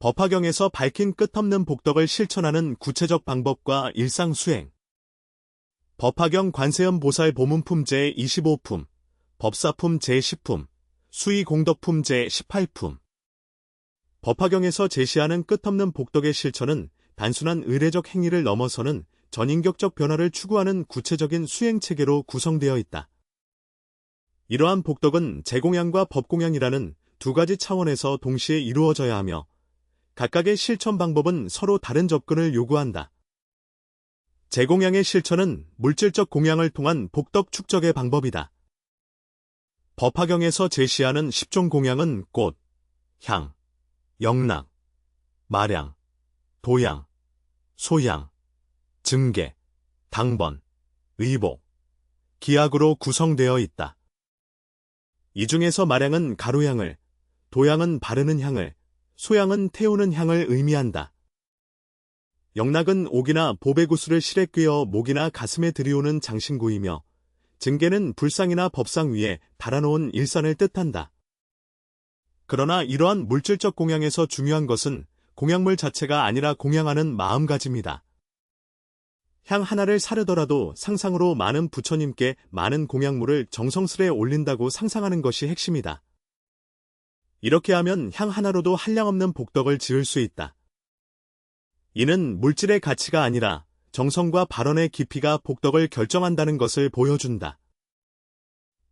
법화경에서 밝힌 끝없는 복덕을 실천하는 구체적 방법과 일상 수행. 법화경 관세음 보살 보문품 제25품, 법사품 제10품, 수의공덕품 제18품. 법화경에서 제시하는 끝없는 복덕의 실천은 단순한 의례적 행위를 넘어서는 전인격적 변화를 추구하는 구체적인 수행체계로 구성되어 있다. 이러한 복덕은 제공양과 법공양이라는 두 가지 차원에서 동시에 이루어져야 하며 각각의 실천 방법은 서로 다른 접근을 요구한다. 제공양의 실천은 물질적 공양을 통한 복덕 축적의 방법이다. 법화경에서 제시하는 10종 공양은 꽃, 향, 영락, 마량, 도양, 소양, 증계, 당번, 의복, 기약으로 구성되어 있다. 이 중에서 마량은 가루향을, 도양은 바르는 향을, 소양은 태우는 향을 의미한다. 영락은 옥이나 보배구슬을 실에 꿰어 목이나 가슴에 들이오는 장신구이며 증계는 불상이나 법상 위에 달아놓은 일산을 뜻한다. 그러나 이러한 물질적 공양에서 중요한 것은 공양물 자체가 아니라 공양하는 마음가짐이다. 향 하나를 사려더라도 상상으로 많은 부처님께 많은 공양물을 정성스레 올린다고 상상하는 것이 핵심이다. 이렇게 하면 향 하나로도 한량없는 복덕을 지을 수 있다. 이는 물질의 가치가 아니라 정성과 발언의 깊이가 복덕을 결정한다는 것을 보여준다.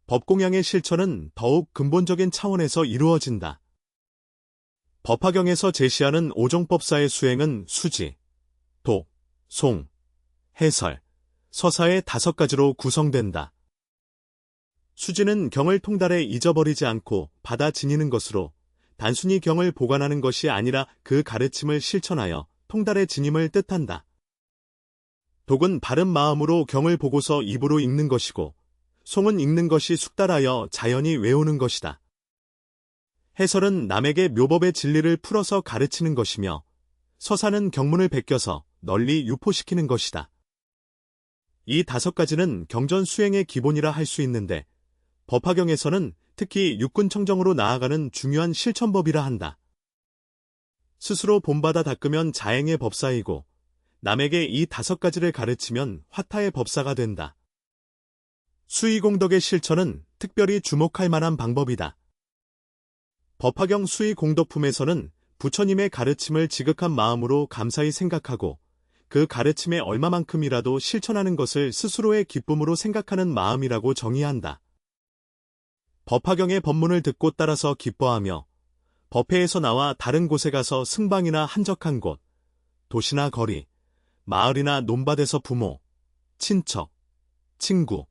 법공양의 실천은 더욱 근본적인 차원에서 이루어진다. 법화경에서 제시하는 오종법사의 수행은 수지, 독, 송, 해설, 서사의 5가지로 구성된다. 수지는 경을 통달해 잊어버리지 않고 받아 지니는 것으로 단순히 경을 보관하는 것이 아니라 그 가르침을 실천하여 통달해 지님을 뜻한다. 독은 바른 마음으로 경을 보고서 입으로 읽는 것이고 송은 읽는 것이 숙달하여 자연히 외우는 것이다. 해설은 남에게 묘법의 진리를 풀어서 가르치는 것이며 서사는 경문을 베껴서 널리 유포시키는 것이다. 이 5가지는 경전 수행의 기본이라 할 수 있는데 법화경에서는 특히 육군청정으로 나아가는 중요한 실천법이라 한다. 스스로 본받아 닦으면 자행의 법사이고 남에게 이 5가지를 가르치면 화타의 법사가 된다. 수의공덕의 실천은 특별히 주목할 만한 방법이다. 법화경 수의공덕품에서는 부처님의 가르침을 지극한 마음으로 감사히 생각하고 그 가르침에 얼마만큼이라도 실천하는 것을 스스로의 기쁨으로 생각하는 마음이라고 정의한다. 법화경의 법문을 듣고 따라서 기뻐하며 법회에서 나와 다른 곳에 가서 승방이나 한적한 곳, 도시나 거리, 마을이나 논밭에서 부모, 친척, 친구,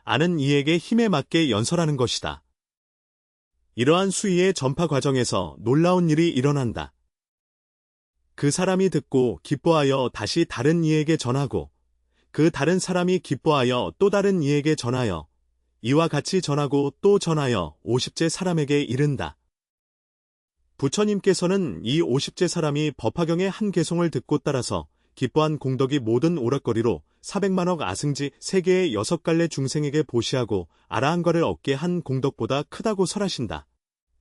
아는 이에게 힘에 맞게 연설하는 것이다. 이러한 수의의 전파 과정에서 놀라운 일이 일어난다. 그 사람이 듣고 기뻐하여 다시 다른 이에게 전하고 그 다른 사람이 기뻐하여 또 다른 이에게 전하여 이와 같이 전하고 또 전하여 50제 사람에게 이른다. 부처님께서는 이 50제 사람이 법화경의 한 개송을 듣고 따라서 기뻐한 공덕이 모든 오락거리로 400만억 아승지 세계의 6갈래 중생에게 보시하고 아라한과를 얻게 한 공덕보다 크다고 설하신다.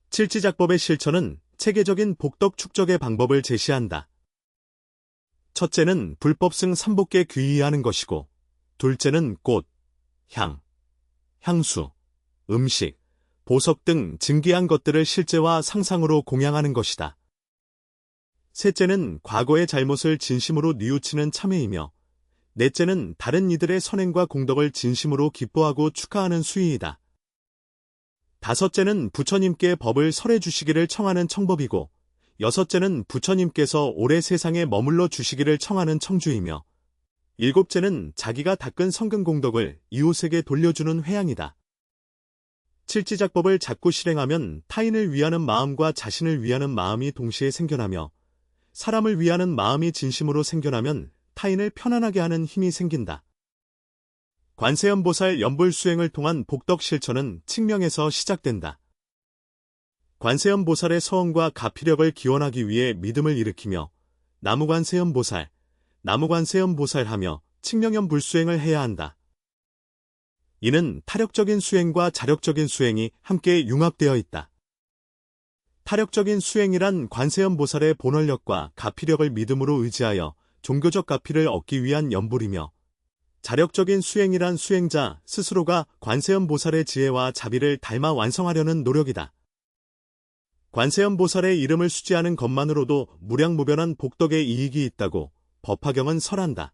칠지작법의 실천은 체계적인 복덕 축적의 방법을 제시한다. 첫째는 불법승 3복계 귀의하는 것이고 둘째는 꽃, 향, 향수, 음식, 보석 등 증기한 것들을 실제와 상상으로 공양하는 것이다. 셋째는 과거의 잘못을 진심으로 뉘우치는 참회이며 넷째는 다른 이들의 선행과 공덕을 진심으로 기뻐하고 축하하는 수의이다. 다섯째는 부처님께 법을 설해 주시기를 청하는 청법이고 여섯째는 부처님께서 오래 세상에 머물러 주시기를 청하는 청주이며 일곱째는 자기가 닦은 성근 공덕을 이웃에게 돌려주는 회양이다. 칠지작법을 자꾸 실행하면 타인을 위하는 마음과 자신을 위하는 마음이 동시에 생겨나며 사람을 위하는 마음이 진심으로 생겨나면 타인을 편안하게 하는 힘이 생긴다. 관세음보살 연불수행을 통한 복덕 실천은 칙명에서 시작된다. 관세음보살의 서원과 가피력을 기원하기 위해 믿음을 일으키며 나무관세음보살, 나무관세음보살하며 칙명연불수행을 해야 한다. 이는 타력적인 수행과 자력적인 수행이 함께 융합되어 있다. 타력적인 수행이란 관세음 보살의 본원력과 가피력을 믿음으로 의지하여 종교적 가피를 얻기 위한 염불이며, 자력적인 수행이란 수행자 스스로가 관세음 보살의 지혜와 자비를 닮아 완성하려는 노력이다. 관세음 보살의 이름을 수지하는 것만으로도 무량무변한 복덕의 이익이 있다고 법화경은 설한다.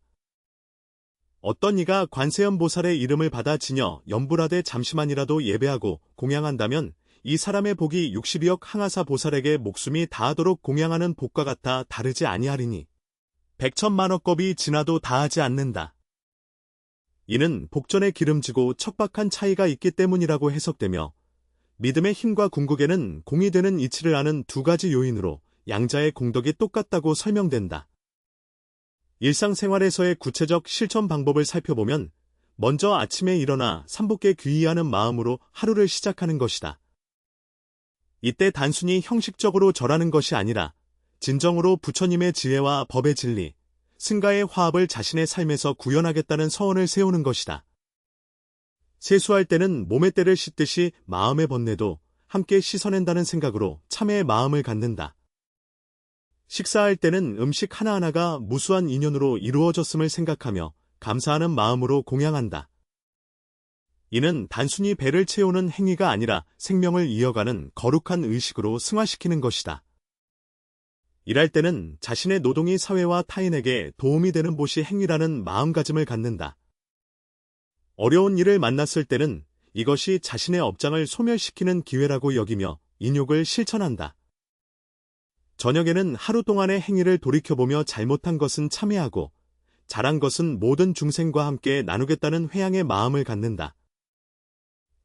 어떤 이가 관세음 보살의 이름을 받아 지녀 염불하되 잠시만이라도 예배하고 공양한다면 이 사람의 복이 62억 항아사 보살에게 목숨이 다하도록 공양하는 복과 같아 다르지 아니하리니 백천만억겁이 지나도 다하지 않는다. 이는 복전에 기름지고 척박한 차이가 있기 때문이라고 해석되며, 믿음의 힘과 궁극에는 공이 되는 이치를 아는 두 가지 요인으로 양자의 공덕이 똑같다고 설명된다. 일상생활에서의 구체적 실천 방법을 살펴보면 먼저 아침에 일어나 삼복에 귀의하는 마음으로 하루를 시작하는 것이다. 이때 단순히 형식적으로 절하는 것이 아니라 진정으로 부처님의 지혜와 법의 진리, 승가의 화합을 자신의 삶에서 구현하겠다는 서원을 세우는 것이다. 세수할 때는 몸의 때를 씻듯이 마음의 번뇌도 함께 씻어낸다는 생각으로 참회의 마음을 갖는다. 식사할 때는 음식 하나하나가 무수한 인연으로 이루어졌음을 생각하며 감사하는 마음으로 공양한다. 이는 단순히 배를 채우는 행위가 아니라 생명을 이어가는 거룩한 의식으로 승화시키는 것이다. 일할 때는 자신의 노동이 사회와 타인에게 도움이 되는 보시 행위라는 마음가짐을 갖는다. 어려운 일을 만났을 때는 이것이 자신의 업장을 소멸시키는 기회라고 여기며 인욕을 실천한다. 저녁에는 하루 동안의 행위를 돌이켜보며 잘못한 것은 참회하고 잘한 것은 모든 중생과 함께 나누겠다는 회향의 마음을 갖는다.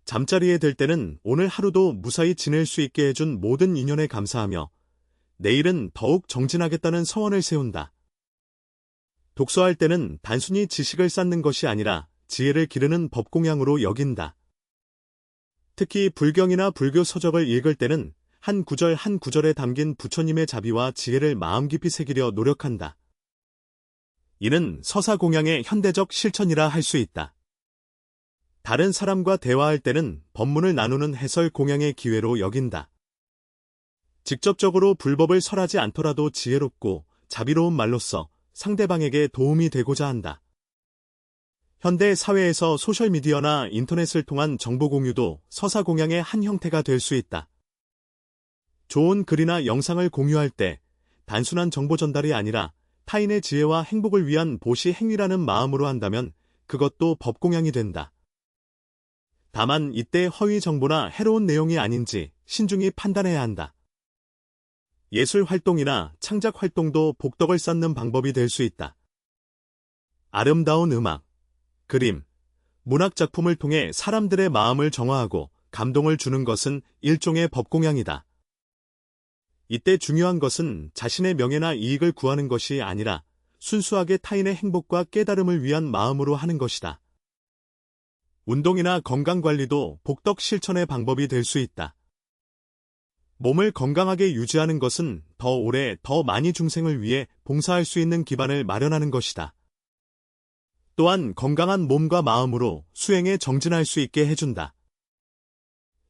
잠자리에 들 때는 오늘 하루도 무사히 지낼 수 있게 해준 모든 인연에 감사하며 내일은 더욱 정진하겠다는 서원을 세운다. 독서할 때는 단순히 지식을 쌓는 것이 아니라 지혜를 기르는 법공양으로 여긴다. 특히 불경이나 불교 서적을 읽을 때는 한 구절 한 구절에 담긴 부처님의 자비와 지혜를 마음 깊이 새기려 노력한다. 이는 서사공양의 현대적 실천이라 할 수 있다. 다른 사람과 대화할 때는 법문을 나누는 해설 공양의 기회로 여긴다. 직접적으로 불법을 설하지 않더라도 지혜롭고 자비로운 말로써 상대방에게 도움이 되고자 한다. 현대 사회에서 소셜미디어나 인터넷을 통한 정보 공유도 서사 공양의 한 형태가 될 수 있다. 좋은 글이나 영상을 공유할 때 단순한 정보 전달이 아니라 타인의 지혜와 행복을 위한 보시 행위라는 마음으로 한다면 그것도 법공양이 된다. 다만 이때 허위 정보나 해로운 내용이 아닌지 신중히 판단해야 한다. 예술 활동이나 창작 활동도 복덕을 쌓는 방법이 될 수 있다. 아름다운 음악, 그림, 문학 작품을 통해 사람들의 마음을 정화하고 감동을 주는 것은 일종의 법공양이다. 이때 중요한 것은 자신의 명예나 이익을 구하는 것이 아니라 순수하게 타인의 행복과 깨달음을 위한 마음으로 하는 것이다. 운동이나 건강관리도 복덕 실천의 방법이 될 수 있다. 몸을 건강하게 유지하는 것은 더 오래 더 많이 중생을 위해 봉사할 수 있는 기반을 마련하는 것이다. 또한 건강한 몸과 마음으로 수행에 정진할 수 있게 해준다.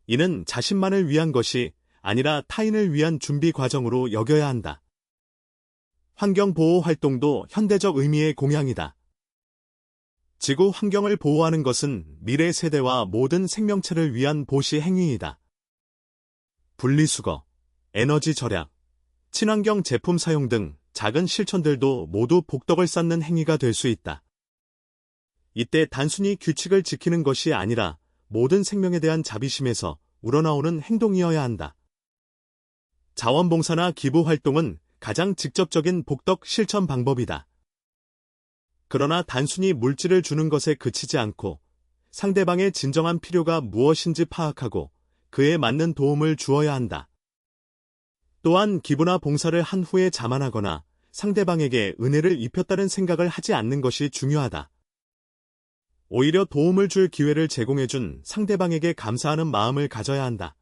이는 자신만을 위한 것이 아니라 타인을 위한 준비 과정으로 여겨야 한다. 환경보호 활동도 현대적 의미의 공양이다. 지구 환경을 보호하는 것은 미래 세대와 모든 생명체를 위한 보시 행위이다. 분리수거, 에너지 절약, 친환경 제품 사용 등 작은 실천들도 모두 복덕을 쌓는 행위가 될 수 있다. 이때 단순히 규칙을 지키는 것이 아니라 모든 생명에 대한 자비심에서 우러나오는 행동이어야 한다. 자원봉사나 기부 활동은 가장 직접적인 복덕 실천 방법이다. 그러나 단순히 물질을 주는 것에 그치지 않고 상대방의 진정한 필요가 무엇인지 파악하고 그에 맞는 도움을 주어야 한다. 또한 기부나 봉사를 한 후에 자만하거나 상대방에게 은혜를 입혔다는 생각을 하지 않는 것이 중요하다. 오히려 도움을 줄 기회를 제공해준 상대방에게 감사하는 마음을 가져야 한다.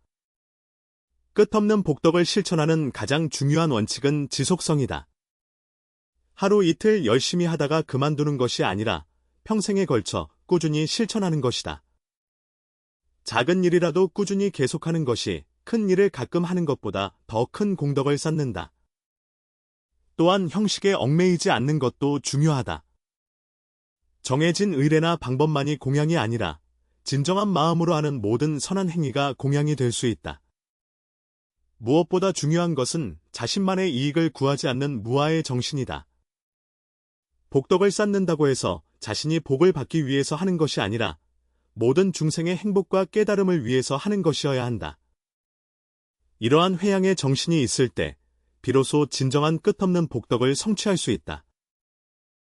끝없는 복덕을 실천하는 가장 중요한 원칙은 지속성이다. 하루 이틀 열심히 하다가 그만두는 것이 아니라 평생에 걸쳐 꾸준히 실천하는 것이다. 작은 일이라도 꾸준히 계속하는 것이 큰 일을 가끔 하는 것보다 더 큰 공덕을 쌓는다. 또한 형식에 얽매이지 않는 것도 중요하다. 정해진 의례나 방법만이 공양이 아니라 진정한 마음으로 하는 모든 선한 행위가 공양이 될 수 있다. 무엇보다 중요한 것은 자신만의 이익을 구하지 않는 무아의 정신이다. 복덕을 쌓는다고 해서 자신이 복을 받기 위해서 하는 것이 아니라 모든 중생의 행복과 깨달음을 위해서 하는 것이어야 한다. 이러한 회양의 정신이 있을 때 비로소 진정한 끝없는 복덕을 성취할 수 있다.